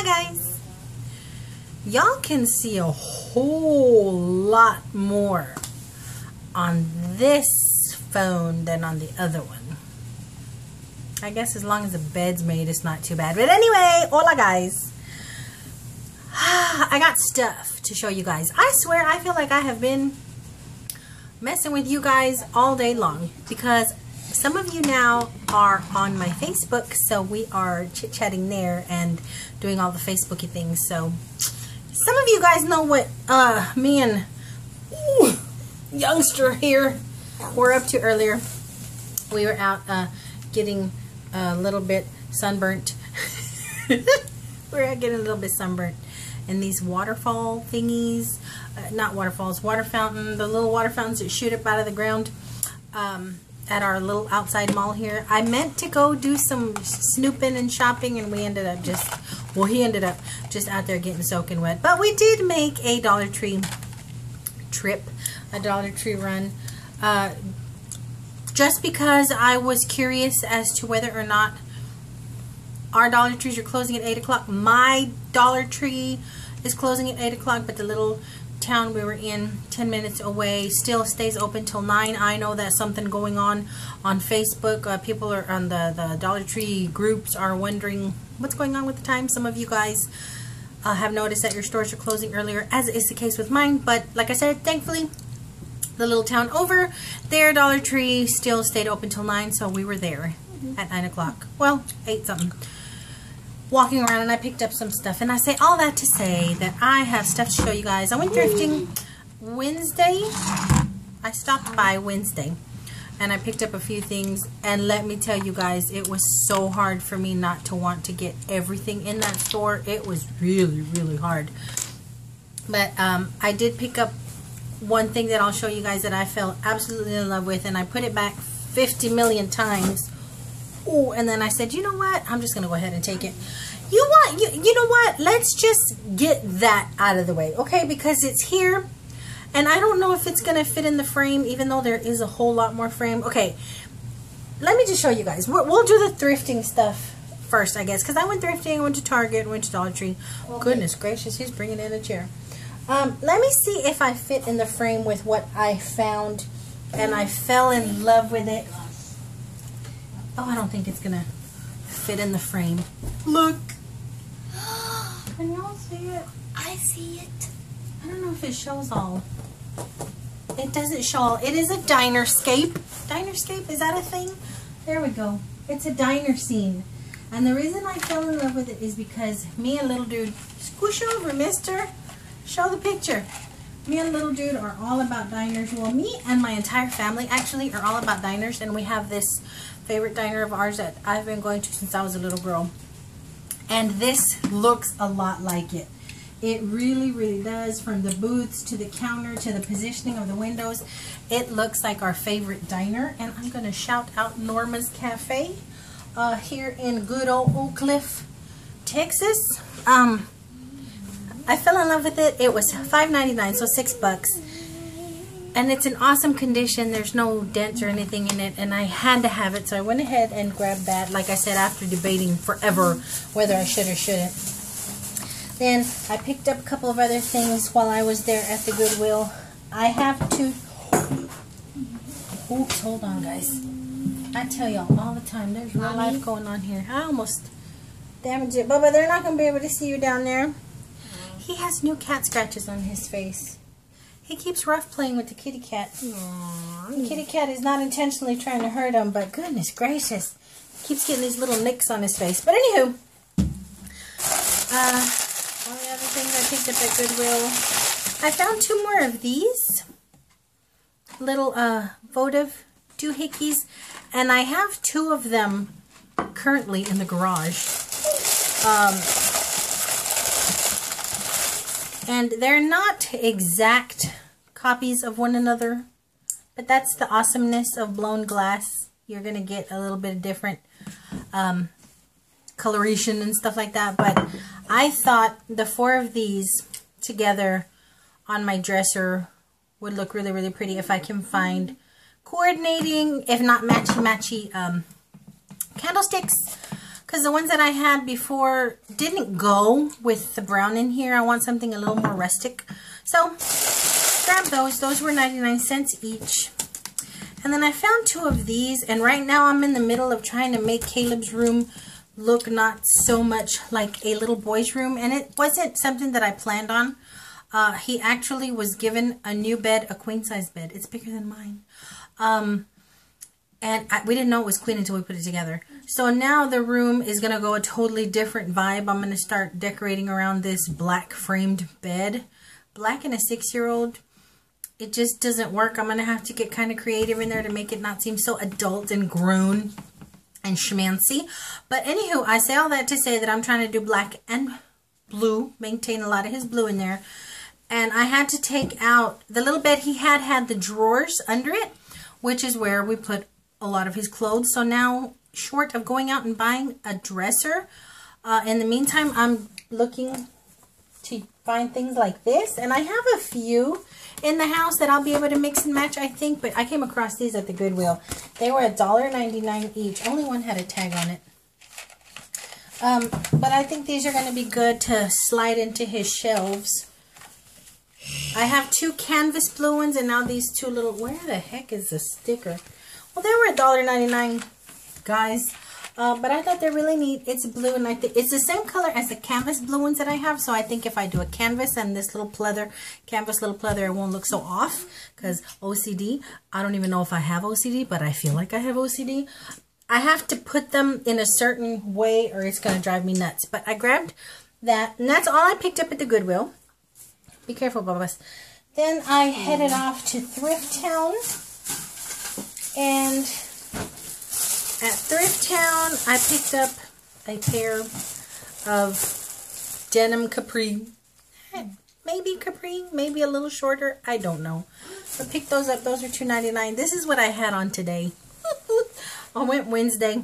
Hola guys! Y'all can see a whole lot more on this phone than on the other one. I guess as long as the bed's made, it's not too bad. But anyway, hola guys! I got stuff to show you guys. I swear I feel like I have been messing with you guys all day long because some of you now are on my Facebook, so we are chit-chatting there and doing all the Facebooky things. So some of you guys know what me and youngster here were up to earlier. We were out getting a little bit sunburnt. We were out getting a little bit sunburnt in these waterfall thingies. Not waterfalls, water fountain, the little water fountains that shoot up out of the ground. At our little outside mall here. I meant to go do some snooping and shopping, and we ended up he ended up just out there getting soaking wet. But we did make a Dollar Tree trip, a Dollar Tree run, just because I was curious as to whether or not our Dollar Trees are closing at 8 o'clock. My Dollar Tree is closing at 8 o'clock, but the little town we were in 10 minutes away still stays open till 9. I know that's something going on Facebook. People are on the Dollar Tree groups are wondering what's going on with the time. Some of you guys have noticed that your stores are closing earlier, as is the case with mine. But like I said, thankfully the little town over there, Dollar Tree, still stayed open till 9, so we were there at 9 o'clock. Well, 8 something. Walking around, and I picked up some stuff, and I say all that to say that I have stuff to show you guys. I went thrifting Wednesday. I stopped by Wednesday and I picked up a few things, and let me tell you guys, it was so hard for me not to want to get everything in that store. It was really hard. But I did pick up one thing that I'll show you guys that I fell absolutely in love with, and I put it back 50 million times. Oh, and then I said, you know what? I'm just going to go ahead and take it. You know what? Let's just get that out of the way, okay? Because it's here, and I don't know if it's going to fit in the frame, even though there is a whole lot more frame. Okay, let me just show you guys. We'll do the thrifting stuff first, I guess, because I went thrifting, I went to Target, went to Dollar Tree. Okay. Goodness gracious, he's bringing in a chair. Let me see if I fit in the frame with what I found, and I fell in love with it. Oh, I don't think it's gonna fit in the frame. Look! Can y'all see it? I see it. I don't know if it shows all. It doesn't show all. It is a diner scape. Diner scape? Is that a thing? There we go. It's a diner scene. And the reason I fell in love with it is because me and little dude, squish over, mister. Show the picture. Me and little dude are all about diners. Well, me and my entire family actually are all about diners, and we have this favorite diner of ours that I've been going to since I was a little girl. And this looks a lot like it. It really does, from the booths to the counter to the positioning of the windows. It looks like our favorite diner. And I'm going to shout out Norma's Cafe here in good old Oak Cliff, Texas. I fell in love with it. It was $5.99, so $6. And it's in awesome condition. There's no dents or anything in it, and I had to have it, so I went ahead and grabbed that, like I said, after debating forever whether I should or shouldn't. Then I picked up a couple of other things while I was there at the Goodwill. I have to... Oops, hold on, guys. I tell y'all all the time, there's real life going on here. I almost damaged it. Bubba, they're not going to be able to see you down there. He has new cat scratches on his face. He keeps rough playing with the kitty cat. Aww. The kitty cat is not intentionally trying to hurt him, but goodness gracious, he keeps getting these little nicks on his face. But anywho, all the other things I picked up at Goodwill. I found 2 more of these little votive doohickeys, and I have 2 of them currently in the garage. And they're not exact copies of one another, but that's the awesomeness of blown glass. You're going to get a little bit of different coloration and stuff like that. But I thought the 4 of these together on my dresser would look really pretty if I can find coordinating, if not matchy-matchy candlesticks. Because the ones that I had before didn't go with the brown in here. I want something a little more rustic. So, grab those. Those were 99 cents each. And then I found 2 of these. And right now I'm in the middle of trying to make Caleb's room look not so much like a little boy's room. And it wasn't something that I planned on. He actually was given a new bed, a queen-size bed. It's bigger than mine. We didn't know it was queen until we put it together. So now the room is going to go a totally different vibe. I'm going to start decorating around this black framed bed. Black and a 6-year-old, it just doesn't work. I'm going to have to get kind of creative in there to make it not seem so adult and grown and schmancy. But anywho, I say all that to say that I'm trying to do black and blue, maintain a lot of his blue in there. And I had to take out, the little bed he had the drawers under it, which is where we put a lot of his clothes. So now, short of going out and buying a dresser, in the meantime, I'm looking to find things like this. And I have a few in the house that I'll be able to mix and match, I think. But I came across these at the Goodwill. They were $1.99 each. Only one had a tag on it. But I think these are going to be good to slide into his shelves. I have 2 canvas blue ones and now these 2 little, where the heck is the sticker? Well, they were $1.99, guys. But I thought they're really neat. It's blue and I think it's the same color as the canvas blue ones that I have. So I think if I do a canvas and this little pleather, canvas little pleather, it won't look so off. Because OCD, I don't even know if I have OCD, but I feel like I have OCD. I have to put them in a certain way or it's going to drive me nuts. But I grabbed that and that's all I picked up at the Goodwill. Be careful, Bubba's. Then I headed off to Thrift Town. And at Thrift Town, I picked up a pair of denim capri. Maybe capri, maybe a little shorter. I don't know. But picked those up. Those are $2.99. This is what I had on today. I went Wednesday.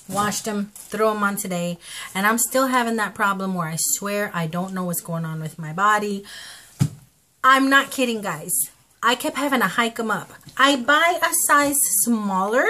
Washed them, threw them on today, and I'm still having that problem where I swear I don't know what's going on with my body. I'm not kidding, guys. I kept having to hike them up. I buy a size smaller,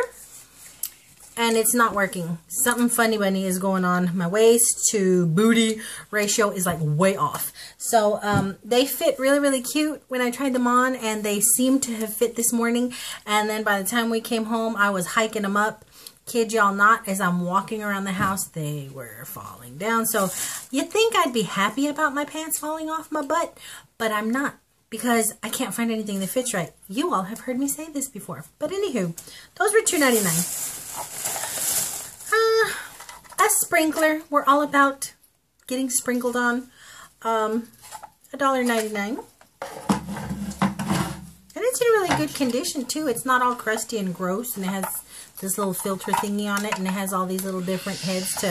and it's not working. Something funny bunny is going on. My waist to booty ratio is like way off. So they fit really, really cute when I tried them on, and they seemed to have fit this morning. And then by the time we came home, I was hiking them up. Kid y'all not, as I'm walking around the house, they were falling down. So you'd think I'd be happy about my pants falling off my butt, but I'm not because I can't find anything that fits right. You all have heard me say this before. But anywho, those were $2.99. A sprinkler. We're all about getting sprinkled on. $1.99. And it's in really good condition too. It's not all crusty and gross, and it has this little filter thingy on it, and it has all these little different heads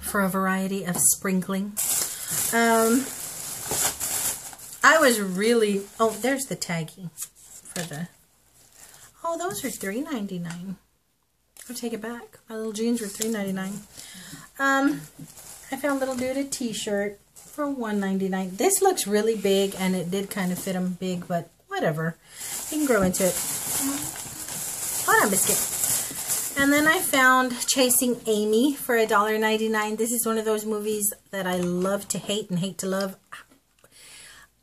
for a variety of sprinkling. I was really, oh, there's the taggy for the, oh, those are $3.99. I'll take it back. My little jeans were $3.99. I found little dude a t-shirt for $1.99. This looks really big, and it did kind of fit him big, but whatever. You can grow into it. Hold on, biscuit. And then I found Chasing Amy for $1.99. This is one of those movies that I love to hate and hate to love.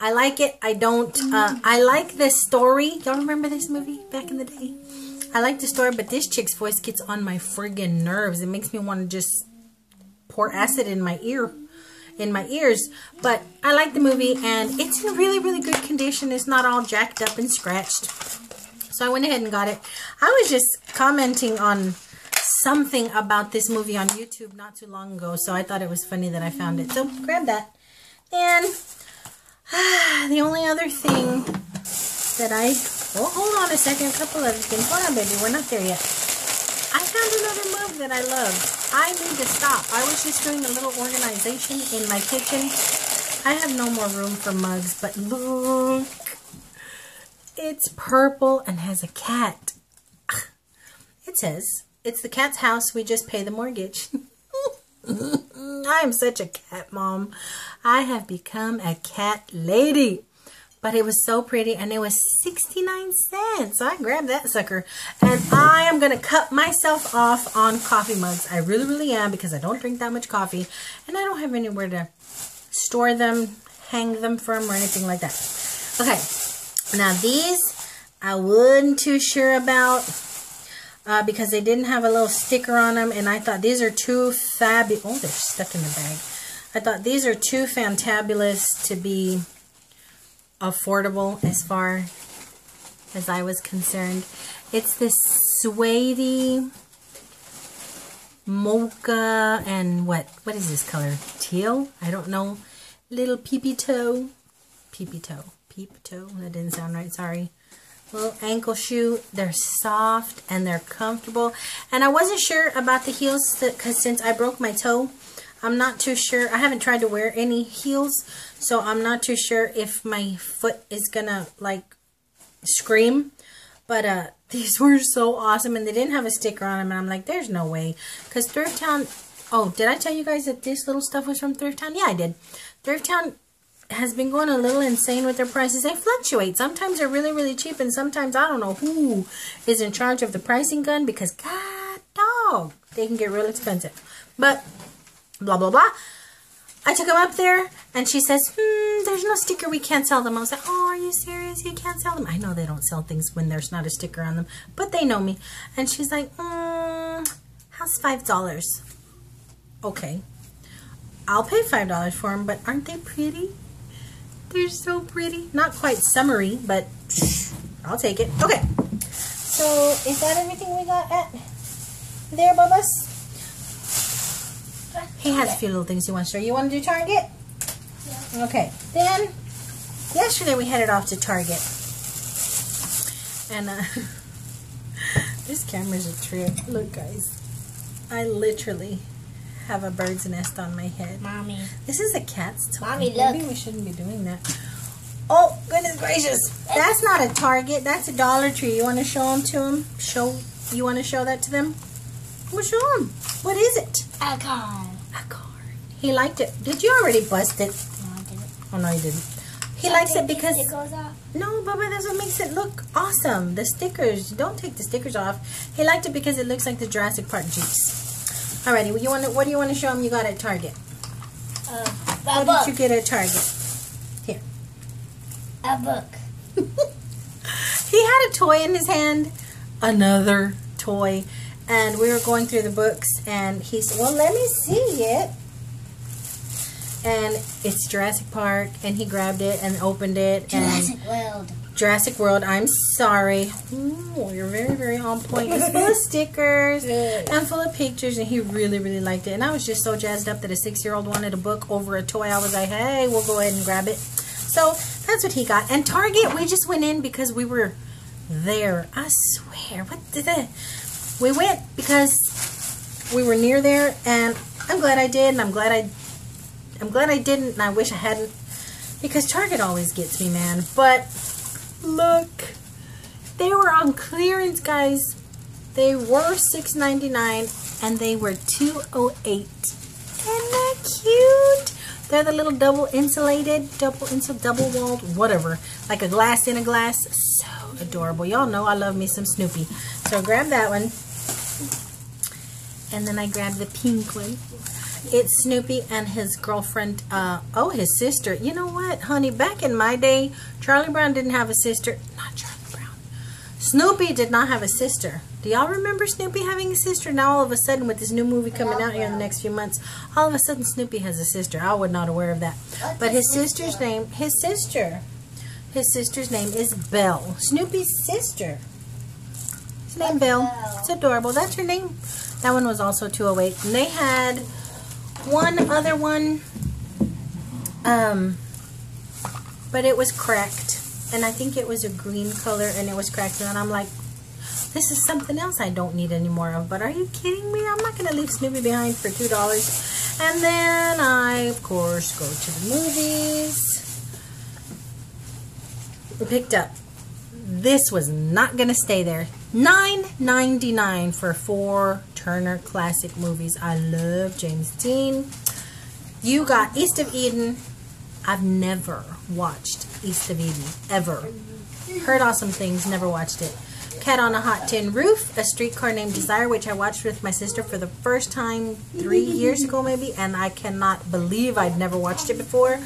I like it. I don't. I like the story. Y'all remember this movie back in the day? I like the story, but this chick's voice gets on my friggin' nerves. It makes me want to just pour acid in my ears. But I like the movie, and it's in really, really good condition. It's not all jacked up and scratched. So I went ahead and got it. I was just commenting on something about this movie on YouTube not too long ago, so I thought it was funny that I found it. So grab that. And the only other thing that oh, hold on a second, a couple other things. Hold on, baby, we're not there yet. I found another mug that I love. I need to stop. I was just doing a little organization in my kitchen. I have no more room for mugs, but look. It's purple and has a cat. It says, it's the cat's house, we just pay the mortgage. I am such a cat mom. I have become a cat lady. But it was so pretty, and it was 69 cents. So I grabbed that sucker. And I am going to cut myself off on coffee mugs. I really, really am, because I don't drink that much coffee. And I don't have anywhere to store them, hang them from, or anything like that. Okay. Now these, I wasn't too sure about. Because they didn't have a little sticker on them. And I thought these are too fabulous. Oh, they're stuck in the bag. I thought these are too fantabulous to be affordable as far as I was concerned. It's this suede mocha and what is this color? Teal? I don't know. Little peepee toe. Peep toe. That didn't sound right. Sorry. Little ankle shoe. They're soft and they're comfortable. And I wasn't sure about the heels because since I broke my toe, I'm not too sure. I haven't tried to wear any heels, so I'm not too sure if my foot is gonna like scream. But these were so awesome, and they didn't have a sticker on them, and I'm like, there's no way. Because Thrift Town, oh, did I tell you guys that this little stuff was from Thrift Town? Yeah, I did. Thrift Town has been going a little insane with their prices. They fluctuate. Sometimes they're really, really cheap, and sometimes I don't know who is in charge of the pricing gun, because god dog, they can get real expensive. But blah, blah, blah. I took them up there, and she says, there's no sticker. We can't sell them. I was like, oh, are you serious? You can't sell them? I know they don't sell things when there's not a sticker on them, but they know me. And she's like, how's $5? Okay. I'll pay $5 for them, but aren't they pretty? They're so pretty. Not quite summery, but I'll take it. Okay. So, is that everything we got at there, Bubba's? He has a few little things he wants to show. You want to do Target? Yeah. Okay. Then, yesterday we headed off to Target. And, this camera's a trip. Look, guys. I literally have a bird's nest on my head. Mommy. This is a cat's toy. Mommy, look. Maybe we shouldn't be doing that. Oh, goodness gracious. That's not a Target. That's a Dollar Tree. You want to show them to them? You want to show that to them? Well, show them. What is it? A car. A car. He liked it. Did you already bust it? No, I didn't. Oh, no, you didn't. He likes it because... It goes off. No, Bubba, that's what makes it look awesome. The stickers. Don't take the stickers off. He liked it because it looks like the Jurassic Park Jeeps. Alrighty, what do you want to show him you got at Target? A book. What did you get at Target? Here. A book. He had a toy in his hand. Another toy. And we were going through the books, and he said, well, let me see it. And it's Jurassic Park, and he grabbed it and opened it. Jurassic World. Jurassic World, I'm sorry. Ooh, you're very, very on point. It's full of stickers and full of pictures, and he really, really liked it. And I was just so jazzed up that a 6-year-old wanted a book over a toy. I was like, hey, we'll go ahead and grab it. So that's what he got. And Target, we just went in because we were there. I swear. What did that? We went because we were near there, and I'm glad I did, and I'm glad I didn't, and I wish I hadn't, because Target always gets me, man. But look, they were on clearance, guys. They were $6.99, and they were $2.08. Isn't that cute? They're the little double walled, whatever, like a glass in a glass. So adorable. Y'all know I love me some Snoopy. So grab that one. And then I grabbed the pink one. It's Snoopy and his girlfriend, his sister. You know what, honey? Back in my day, Charlie Brown didn't have a sister. Not Charlie Brown. Snoopy did not have a sister. Do y'all remember Snoopy having a sister? Now all of a sudden, with this new movie coming out here in the next few months, all of a sudden Snoopy has a sister. I was not aware of that. But his sister's name is Belle. Snoopy's sister. His name Belle. It's adorable. That's her name. That one was also $2.08. And they had one other one, but it was cracked. And I think it was a green color, and it was cracked. And I'm like, this is something else I don't need any more of. But are you kidding me? I'm not going to leave Snoopy behind for $2. And then I, of course, go to the movies. Picked up. This was not going to stay there. $9.99 for 4 Turner Classic Movies. I love James Dean. You got East of Eden, I've never watched East of Eden, ever. Heard awesome things, never watched it. Cat on a Hot Tin Roof, A Streetcar Named Desire, which I watched with my sister for the first time 3 years ago maybe, and I cannot believe I'd never watched it before.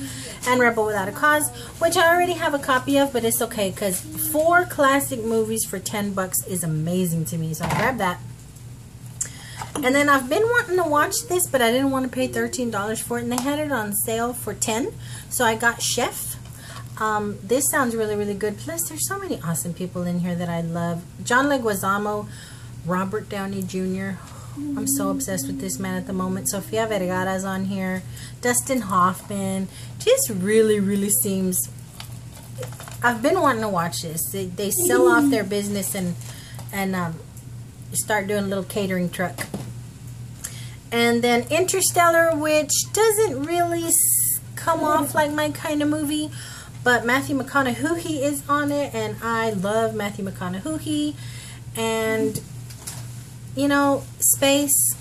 And Rebel Without a Cause, which I already have a copy of, but it's okay because 4 classic movies for 10 bucks is amazing to me, so I grabbed that. And then I've been wanting to watch this, but I didn't want to pay $13 for it, and they had it on sale for $10, so I got Chef. This sounds really, really good. Plus, there's so many awesome people in here that I love. John Leguizamo, Robert Downey Jr. I'm so obsessed with this man at the moment. Sofia Vergara's on here. Dustin Hoffman. Just really, really seems... I've been wanting to watch this. They sell off their business and start doing a little catering truck. And then Interstellar, which doesn't really come off like my kind of movie. But Matthew McConaughey is on it, and I love Matthew McConaughey. And, you know, space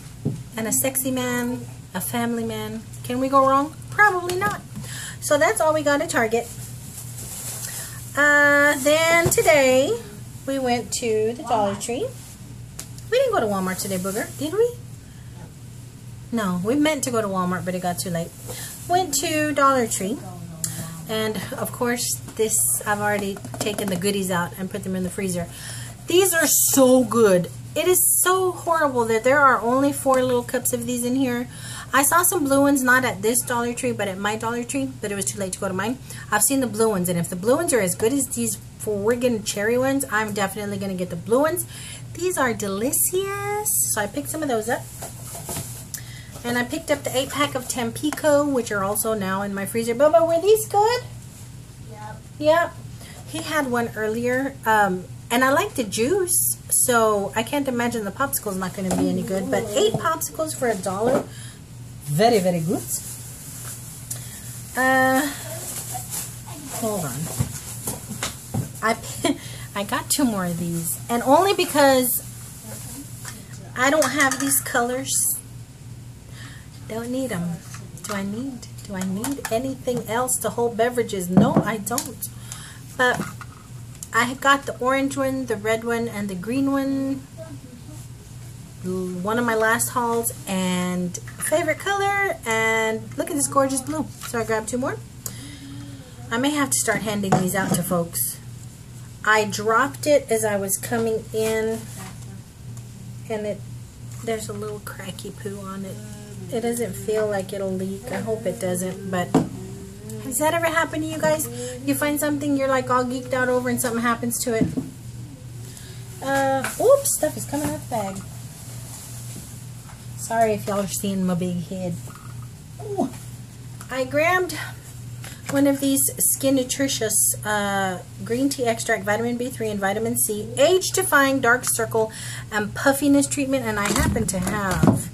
and a sexy man, a family man. Can we go wrong? Probably not. So that's all we got at Target. Then today, we went to the Dollar Tree. We didn't go to Walmart today, Booger, did we? No, we meant to go to Walmart, but it got too late. Went to Dollar Tree. And, of course, this, I've already taken the goodies out and put them in the freezer. These are so good. It is so horrible that there are only 4 little cups of these in here. I saw some blue ones, not at this Dollar Tree, but at my Dollar Tree, but it was too late to go to mine. I've seen the blue ones, and if the blue ones are as good as these friggin' cherry ones, I'm definitely going to get the blue ones. These are delicious. So I picked some of those up. And I picked up the 8-pack of Tampico, which are also now in my freezer. Bubba, were these good? Yep. Yep. He had one earlier. And I like the juice, so I can't imagine the popsicle's not going to be any good. But 8 popsicles for $1. Very, very good. Hold on. I got 2 more of these. And only because I don't have these colors. Don't need them. Do I need anything else to hold beverages? No, I don't. But I got the orange one, the red one, and the green one. One of my last hauls, and favorite color, and look at this gorgeous blue. So I grabbed 2 more. I may have to start handing these out to folks. I dropped it as I was coming in, and there's a little cracky poo on it. It doesn't feel like it'll leak. I hope it doesn't, but has that ever happened to you guys? You find something you're like all geeked out over and something happens to it. Oops, stuff is coming out the bag. Sorry if y'all are seeing my big head. Ooh. I grabbed one of these Skin Nutritious green tea extract, vitamin B3 and vitamin C, age-defying dark circle and puffiness treatment, and I happen to have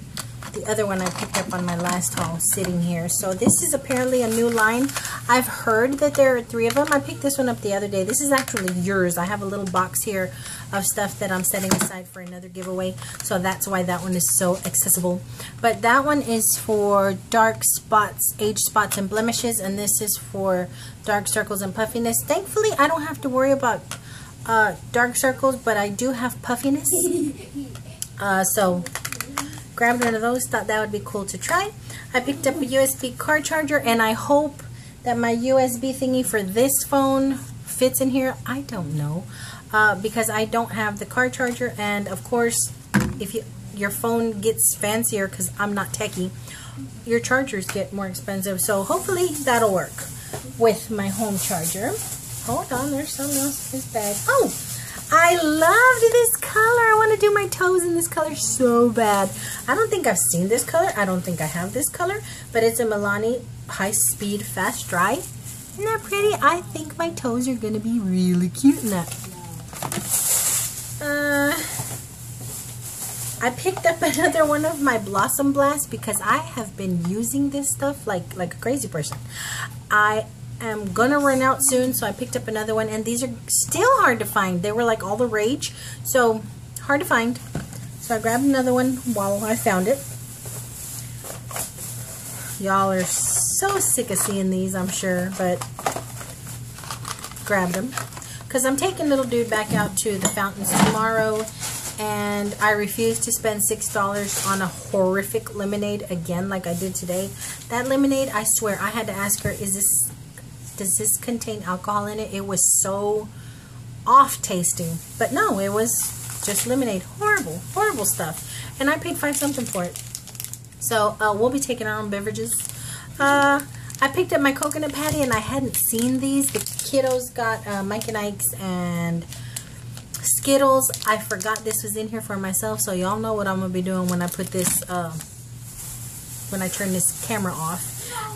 the other one I picked up on my last haul sitting here. So this is apparently a new line. I've heard that there are 3 of them. I picked this one up the other day. This is actually yours. I have a little box here of stuff that I'm setting aside for another giveaway. So that's why that one is so accessible. But that one is for dark spots, age spots and blemishes, and this is for dark circles and puffiness. Thankfully, I don't have to worry about dark circles, but I do have puffiness. So grabbed one of those, thought that would be cool to try. I picked up a USB car charger, and I hope that my USB thingy for this phone fits in here. I don't know, because I don't have the car charger, and of course, if your phone gets fancier, because I'm not techie, your chargers get more expensive, so hopefully that'll work with my home charger. Hold on, there's something else in this bag. Oh! I loved this color. I want to do my toes in this color so bad. I don't think I've seen this color. I don't think I have this color. But it's a Milani High Speed Fast Dry. Isn't that pretty? I think my toes are going to be really cute in that. I picked up another one of my Blossom Blast because I have been using this stuff like a crazy person. I'm gonna run out soon, so I picked up another one, and these are still hard to find. They were like all the rage, so hard to find. So I grabbed another one while I found it. Y'all are So sick of seeing these, I'm sure, but grabbed them. Because I'm taking little dude back out to the fountains tomorrow, and I refuse to spend $6 on a horrific lemonade again like I did today. That lemonade, I swear, I had to ask her, does this contain alcohol in it? It was so off tasting. But no, it was just lemonade. Horrible, horrible stuff. And I paid $5 something for it. So we'll be taking our own beverages. I picked up my coconut patty, and I hadn't seen these. The kiddos got Mike and Ike's and Skittles. I forgot this was in here for myself, so y'all know what I'm going to be doing when I put this, when I turn this camera off.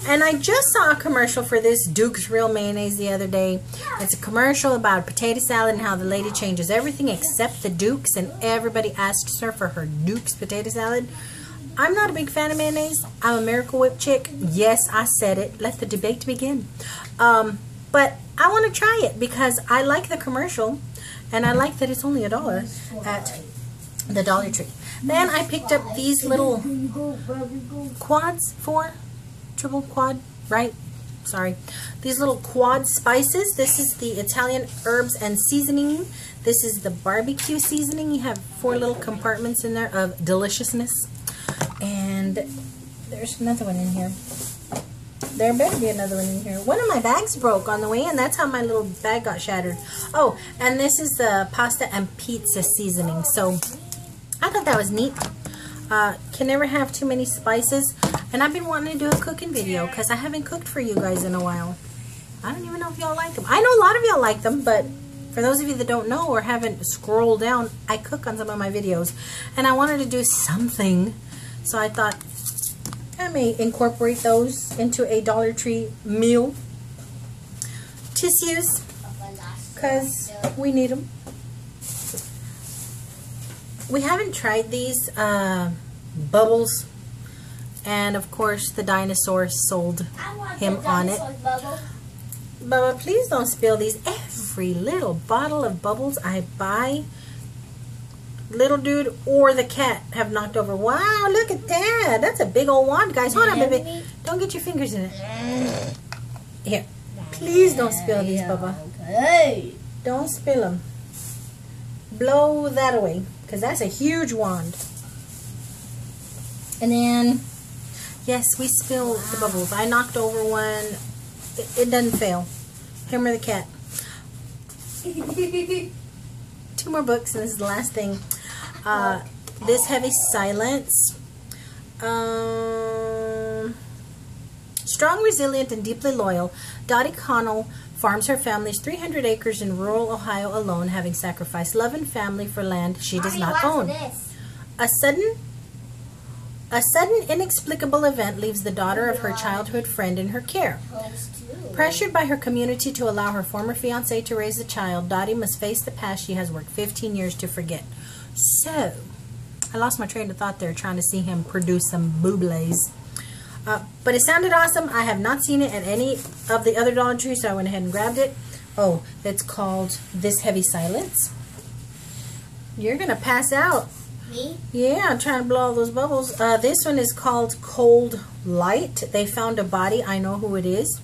And I just saw a commercial for this Duke's Real Mayonnaise the other day. It's a commercial about potato salad and how the lady changes everything except the Duke's, and everybody asks her for her Duke's potato salad. I'm not a big fan of mayonnaise. I'm a Miracle Whip chick. Yes, I said it. Let the debate begin. But I want to try it because I like the commercial, and I like that it's only $1 at the Dollar Tree. Then I picked up these little quads for triple quad, right? Sorry. These little quad spices. This is the Italian herbs and seasoning. This is the barbecue seasoning. You have 4 little compartments in there of deliciousness. And there's another one in here. There better be another one in here. One of my bags broke on the way in. That's how my little bag got shattered. Oh, and this is the pasta and pizza seasoning. So I thought that was neat. Can never have too many spices. And I've been wanting to do a cooking video because I haven't cooked for you guys in a while. I don't even know if y'all like them. I know a lot of y'all like them, but for those of you that don't know or haven't scrolled down, I cook on some of my videos. And I wanted to do something. So I thought I may incorporate those into a Dollar Tree meal. Tissues, because we need them. We haven't tried these bubbles. And of course the dinosaur sold him on it. Bubba, please don't spill these. Every little bottle of bubbles I buy, little dude or the cat have knocked over. Wow, look at that. That's a big old wand, guys. Hold on, baby. Don't get your fingers in it. Here. Please don't spill these, Bubba. Don't spill them. Blow that away, because that's a huge wand. And then, yes, we spilled the bubbles. I knocked over one. It doesn't fail. Him or the cat. 2 more books, and this is the last thing. This Heavy Silence. Strong, resilient, and deeply loyal, Dottie Connell farms her family's 300 acres in rural Ohio alone, having sacrificed love and family for land she does not own. A sudden, inexplicable event leaves the daughter of her childhood friend in her care. Pressured by her community to allow her former fiancé to raise the child, Dottie must face the past she has worked 15 years to forget. So, I lost my train of thought there trying to see him produce some booblés. But it sounded awesome. I have not seen it at any of the other Dollar Trees, so I went ahead and grabbed it. Oh, it's called This Heavy Silence. You're going to pass out. Me? Yeah, I'm trying to blow all those bubbles. This one is called Cold Light. They found a body. I know who it is.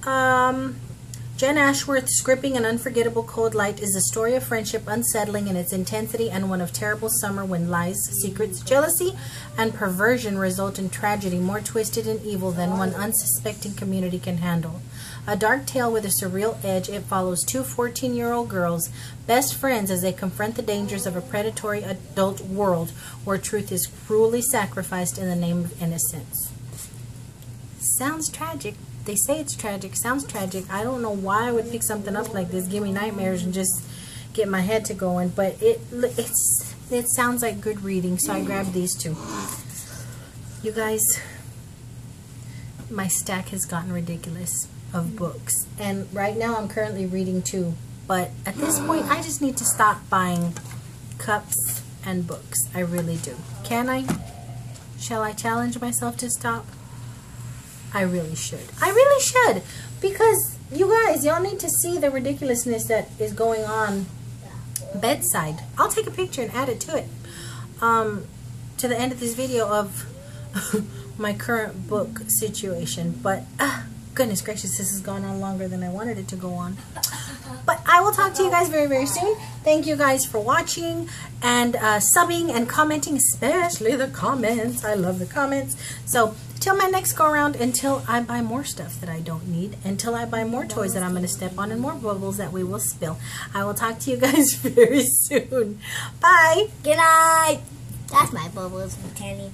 Jen Ashworth's gripping and unforgettable Cold Light is a story of friendship, unsettling in its intensity, and one of terrible summer when lies, secrets, jealousy, and perversion result in tragedy more twisted and evil than one unsuspecting community can handle. A dark tale with a surreal edge, it follows 2 14-year-old girls, best friends, as they confront the dangers of a predatory adult world where truth is cruelly sacrificed in the name of innocence. Sounds tragic. They say it's tragic. Sounds tragic. I don't know why I would pick something up like this, give me nightmares, and just get my head to going. But it sounds like good reading, so I grabbed these 2. You guys, my stack has gotten ridiculous of books, and right now I'm currently reading 2. But at this point, I just need to stop buying cups and books. I really do. Can I? Shall I challenge myself to stop? I really should. I really should. Because, you guys, y'all need to see the ridiculousness that is going on bedside. I'll take a picture and add it to it. To the end of this video of my current book situation. But goodness gracious, this has gone on longer than I wanted it to go on. But I will talk to you guys very, very soon. Thank you guys for watching and subbing and commenting, especially the comments. I love the comments. So till my next go around, until I buy more stuff that I don't need, until I buy more toys that I'm going to step on and more bubbles that we will spill, I will talk to you guys very soon. Bye. Good night. That's my bubbles, Tanny.